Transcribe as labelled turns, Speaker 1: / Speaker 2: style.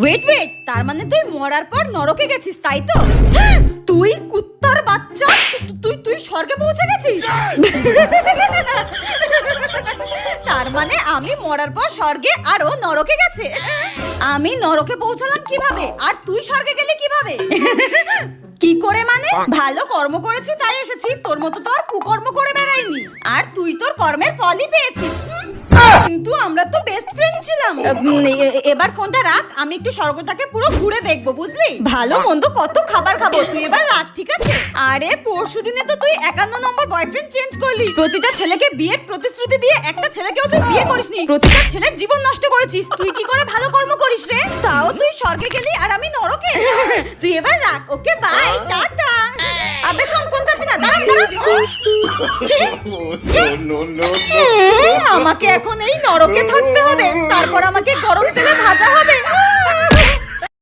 Speaker 1: Wait wait, তার মানে তুই মরার পর নরকে গেছিস তাই তো? তুই কুত্তার বাচ্চা, তুই তুই স্বর্গে পৌঁছে গেছিস? তার মানে আমি মরার পর স্বর্গে আর ও নরকে গেছে। আমি নরকে পৌঁছালাম কিভাবে আর তুই স্বর্গে গেলি কিভাবে? কি করে মানে? ভালো কর্ম করেছি তাই এসেছি, তোর মতো তো আর কুকর্ম করে বেড়াইনি। আর তুই তোর কর্মের ফলই পেয়েছিস। কিন্তু আমরা তো বেস্ট ফ্রেন্ড ছিলাম। এবার ফোনটা রাখ, আমি একটু স্বর্গটাকে পুরো ঘুরে দেখবো, বুঝলি? ভালো মন্দ কত খাবার খাবো, তুই এবার রাখ, ঠিক আছে? আরে পরশুদিনে তো তুই 51 নম্বর বয়ফ্রেন্ড চেঞ্জ করলি। প্রতিটা ছেলেকে বিয়ের প্রতিশ্রুতি দিয়ে একটা ছেলেকেও তুই বিয়ে করিসনি। প্রতিটা ছেলের জীবন নষ্ট করেছিস। তুই কি করে ভালো কর্ম করিস রে? তাও তুই স্বর্গে গেলি আর আমি নরকে। তুই এবার রাখ, ওকে বাই, টাটা। আবে শোন, ফোন কাটবি না, দাঁড়া দাঁড়া। আমাকে এখন এই নরকে থাকতে হবে, তারপর আমাকে গরম তেলে ভাজা হবে।